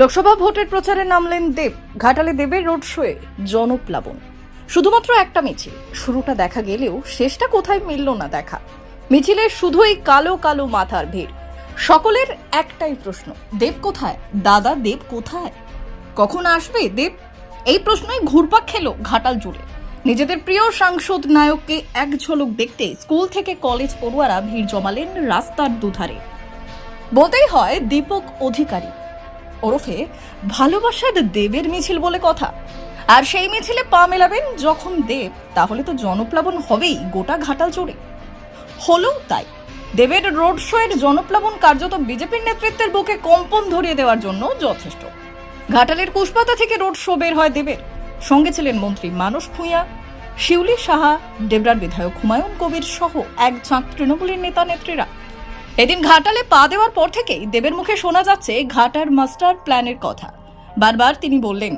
লোকসভা ভোটের প্রচারে নামলেন দেব। ঘাটালে দেবের রোড শোয়ে জনপ্লাবন। শুধুমাত্র একটা মিছিল, শুরুটা দেখা গেলেও শেষটা কোথায় মিলল না দেখা। মিছিলে শুধুই কালো কালো মাথার ভিড়। সকলের একটাই প্রশ্ন, দেব কোথায়? দাদা দেব কোথায়? কখন আসবে দেব? এই প্রশ্নই ঘুরপাক খেলো ঘাটাল জুড়ে। নিজেদের প্রিয় সাংসদ নায়ককে এক ঝলক দেখতে স্কুল থেকে কলেজ পড়ুয়ারা ভিড় জমালেন রাস্তার দুধারে। বলতেই হয় দীপক অধিকারী ওরফে ভালোবাসার দেবের মিছিল বলে কথা। আর সেই মিছিলে পা মেলাবেন যখন দেব, তাহলে তো জনপ্লাবন হবেই গোটা ঘাটাল জুড়ে। হলো তাই। দেবের রোড শোয়ের জনপ্লাবন কার্যত বিজেপির নেতৃত্বের বুকে কম্পন ধরিয়ে দেওয়ার জন্য যথেষ্ট। ঘাটালের কুশপাতা থেকে রোড শো বের হয় দেবের। সঙ্গে ছিলেন মন্ত্রী মানস ভূঁইয়া, শিউলি সাহা, ডেবরার বিধায়ক হুমায়ুন কবির সহ এক ঝাঁক তৃণমূলের নেতা নেত্রীরা। এদিন ঘাটালে পা দেওয়ার পর থেকেই দেবের মুখে শোনা যাচ্ছে ঘাটার মাস্টার প্ল্যানের কথা। বারবার তিনি বললেন,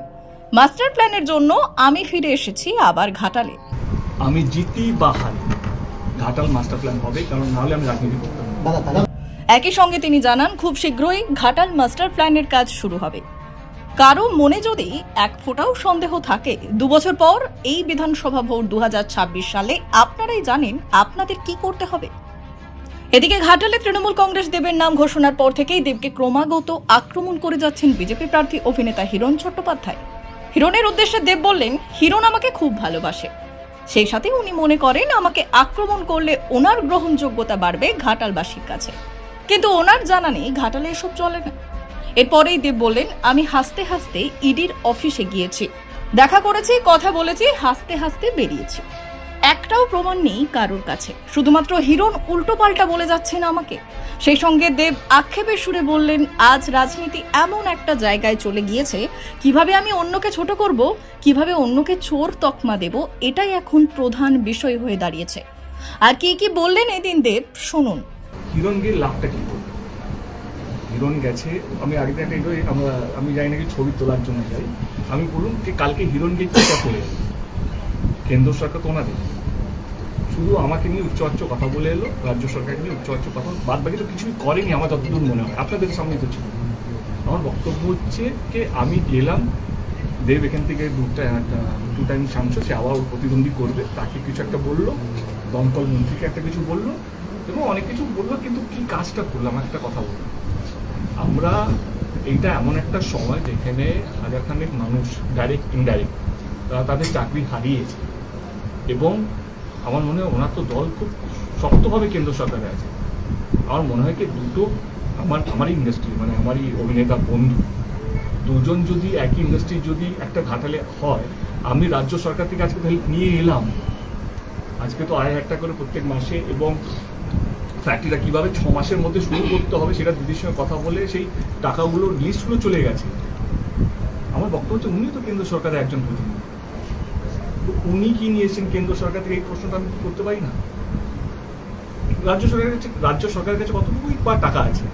মাস্টার প্ল্যানের জন্য আমি ফিরে এসেছি আবার ঘাটালে। আমি জিতি বা হারি, ঘাটাল মাস্টার প্ল্যান হবে, কারণ নাহলে আমি রাজনীতি করতাম না। একই সঙ্গে তিনি জানান, খুব শীঘ্রই ঘাটাল মাস্টার প্ল্যানের কাজ শুরু হবে। কারো মনে যদি এক ফোঁটাও সন্দেহ থাকে, 2 বছর পর এই বিধানসভা ভোট 2026 সালে আপনারাই জানেন আপনাদের কি করতে হবে। এদিকে ঘাটালে তৃণমূল কংগ্রেস দেবের নাম ঘোষণার পর থেকেই দেবকে ক্রমাগত আক্রমণ করে যাচ্ছেন বিজেপি প্রার্থী অভিনেতা হিরণ চট্টোপাধ্যায়। হিরণের উদ্দেশ্যে দেব বললেন, হিরণ আমাকে খুব ভালোবাসে, সেই সাথে উনি মনে করেন আমাকে আক্রমণ করলে ওনার গ্রহণযোগ্যতা বাড়বে ঘাটালবাসীর কাছে। কিন্তু ওনার জানা নেই ঘাটালে এসব চলে না। এরপরেই দেব বললেন, আমি হাসতে হাসতে ইডির অফিসে গিয়েছি, দেখা করেছি, কথা বলেছি, হাসতে হাসতে বেরিয়েছি। একটাও প্রমাণ নেই কারোর কাছে, শুধুমাত্র হিরণ উল্টোপাল্টা বলে যাচ্ছেন আমাকে। সেই সঙ্গে দেব আক্ষেপের সুরে বললেন, আজ রাজনীতি এমন একটা জায়গায় চলে গিয়েছে, কিভাবে আমি অন্যকে ছোট করব, কিভাবে অন্যকে চোর তকমা দেব, এটাই এখন প্রধান বিষয় হয়ে দাঁড়িয়েছে। আর কি কি বললেন এদিন দেব, শুনুন। হিরণ গিয়ে লাভটা কি করবে? হিরণ গেছে, আমি আগে থেকে আমি যাই নাকি ছবি তোলার জন্য যাই। আমি বলুন যে কালকে হিরণ গিয়ে চিন্তা করে কেন্দ্র সরকার তো ওনাদের শুধু আমাকে নিয়ে উচ্চ কথা বলে এলো, রাজ্য সরকারকে নিয়ে উচ্চ কথা, বাদ বাকি তো কিছুই করেনি আমার যতদূর মনে হয়। আপনাদের সামনে তো ছিল। আমার বক্তব্য হচ্ছে যে আমি গেলাম, দেব এখান থেকে 2 টাইম সাংসদ, সে আবার প্রতিদ্বন্দ্বী করবে, তাকে কিছু একটা বললো, দমকল মন্ত্রীকে একটা কিছু বললো এবং অনেক কিছু বললো, কিন্তু কি কাজটা করলাম একটা কথা বললাম। আমরা এইটা এমন একটা সময় যেখানে হাজারখানেক মানুষ ডাইরেক্ট ইনডাইরেক্ট তারা তাদের চাকরি হারিয়েছে এবং আমার মনে হয় ওনার তো দল খুব শক্তভাবে কেন্দ্র সরকারে আছে। আমার মনে হয় কি দুটো আমারই ইন্ডাস্ট্রি, মানে আমারই অভিনেতা বন্ধু দুজন যদি একই ইন্ডাস্ট্রি যদি একটা ঘাটালে হয়, আমি রাজ্য সরকার থেকে আজকে হেল্প নিয়ে এলাম। আজকে তো 2,500 টাকা করে প্রত্যেক মাসে, এবং ফ্যাক্টরিটা কীভাবে 6 মাসের মধ্যে শুরু করতে হবে সেটা দিদির সঙ্গে কথা বলে সেই টাকাগুলোর লিস্টগুলো চলে গেছে। আমার বক্তব্য হচ্ছে উনি তো কেন্দ্র সরকারের একজন প্রতিনিধি, তো উনি কি নিয়েছেন কেন্দ্র সরকার থেকে, এই প্রশ্নটা আমি করতে পারি না। রাজ্য সরকারের কাছে কতটুকুই বা টাকা আছে?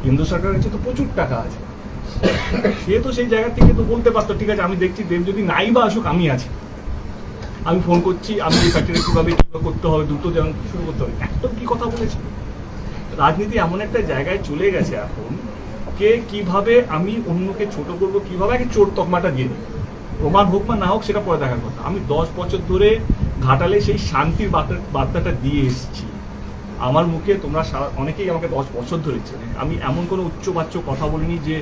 কেন্দ্র সরকারের কাছে তো প্রচুর টাকা আছে। সে তো সেই জায়গা থেকে তো বলতে পারতো, ঠিক আছে আমি দেখছি দেব যদি নাই বা আসুক, আমি আছি, আমি ফোন করছি, আমি এই ফ্যাক্টরি কীভাবে করতে হবে, দ্রুত যেমন শুরু করতে হবে। একদম কি কথা বলেছি। রাজনীতি এমন একটা জায়গায় চলে গেছে এখন, কে কিভাবে আমি অন্যকে ছোট করবো, কিভাবে আগে চোর তকমাটা দিয়ে দিই, প্রমাণ হোক বা না হোক সেটা পরে দেখার কথা। আমি 10 বছর ধরে ঘাটালে সেই শান্তির বার্তাটা দিয়ে এসেছি। আমার মুখে তোমরা অনেকেই আমাকে 10 বছর ধরে চেনে। আমি এমন কোনো উচ্চবাচ্য কথা বলিনি যে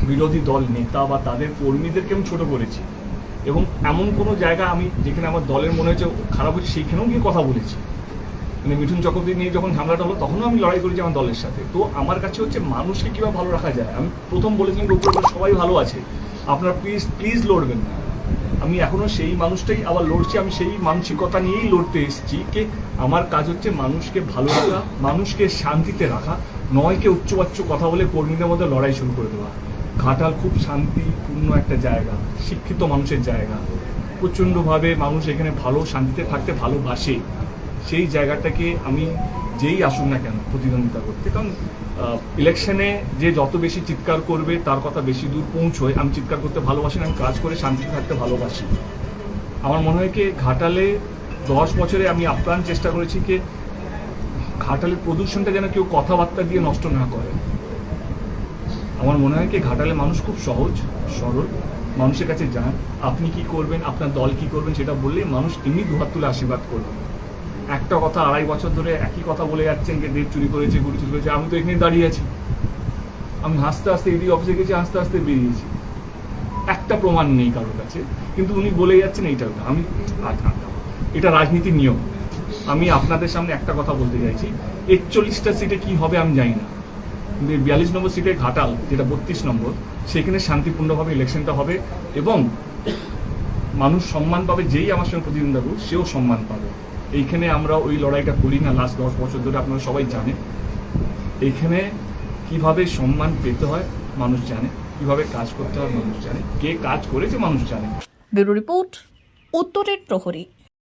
বিরোধী দল নেতা বা তাদের কর্মীদেরকে আমি ছোট করেছি, এবং এমন কোনো জায়গা আমি যেখানে আমার দলের মনে হচ্ছে খারাপ হচ্ছে সেইখানেও গিয়ে কথা বলেছি। মানে মিঠুন চক্রবর্তী নিয়ে যখন ঝামেলাটা হলো তখনও আমি লড়াই করেছি আমার দলের সাথে। তো আমার কাছে হচ্ছে মানুষকে কীভাবে ভালো রাখা যায়। আমি প্রথম বলেছিলাম উপরে সবাই ভালো আছে, আপনারা প্লিজ লড়বেন না। আমি এখনও সেই মানুষটাই আবার লড়ছি, আমি সেই মানসিকতা নিয়েই লড়তে এসেছি। যে আমার কাজ হচ্ছে মানুষকে ভালো রাখা, মানুষকে শান্তিতে রাখা, নয় কে উচ্চবাচ্য কথা বলে কর্মীদের মধ্যে লড়াই শুরু করে দেওয়া। ঘাটাল খুব শান্তিপূর্ণ একটা জায়গা, শিক্ষিত মানুষের জায়গা, প্রচণ্ডভাবে মানুষ এখানে ভালো শান্তিতে থাকতে ভালোবাসে। সেই জায়গাটাকে আমি যেই আসুন না কেন প্রতিদ্বন্দ্বিতা করতে, কারণ ইলেকশনে যে যত বেশি চিৎকার করবে তার কথা বেশি দূর পৌঁছয়। আমি চিৎকার করতে ভালোবাসি না, আমি কাজ করে শান্তিতে থাকতে ভালোবাসি। আমার মনে হয় কি ঘাটালে 10 বছরে আমি আপ্রাণ চেষ্টা করেছি কি ঘাটালের প্রদূষণটা যেন কেউ কথাবার্তা দিয়ে নষ্ট না করে। আমার মনে হয় কি ঘাটালে মানুষ খুব সহজ সরল, মানুষের কাছে যান, আপনি কি করবেন, আপনার দল কি করবেন সেটা বললেই মানুষ এমনি দুহাত তুলে আশীর্বাদ করবে। একটা কথা 2.5 বছর ধরে একই কথা বলে যাচ্ছেন যে দেব চুরি করেছে, গুরু চুরি করেছে। আমি তো এখানে দাঁড়িয়ে আছি, আমি হাসতে হাসতে এদিকে অফিসে গেছি, হাসতে হাসতে বেরিয়েছি, একটা প্রমাণ নেই কারোর কাছে, কিন্তু উনি বলে যাচ্ছেন এইটা ওটা। আমি এটা রাজনীতির নিয়ম। আমি আপনাদের সামনে একটা কথা বলতে চাইছি, 41টা সিটে কি হবে আমি জানি না, কিন্তু 42 নম্বর সিটে ঘাটাল, যেটা 32 নম্বর, সেখানে শান্তিপূর্ণভাবে ইলেকশনটা হবে এবং মানুষ সম্মান পাবে। যেই আমার সঙ্গে প্রতিদ্বন্দ্বিতা করুক সেও সম্মান পাবে। এইখানে আমরা ওই লড়াইটা করি না, লাস্ট 10 বছর ধরে আপনারা সবাই জানেন। এইখানে কিভাবে সম্মান পেতে হয় মানুষ জানে, কিভাবে কাজ করতে হয় মানুষ জানে, কে কাজ করেছে মানুষ জানে। ব্যুরো রিপোর্ট, উত্তরের প্রহরী।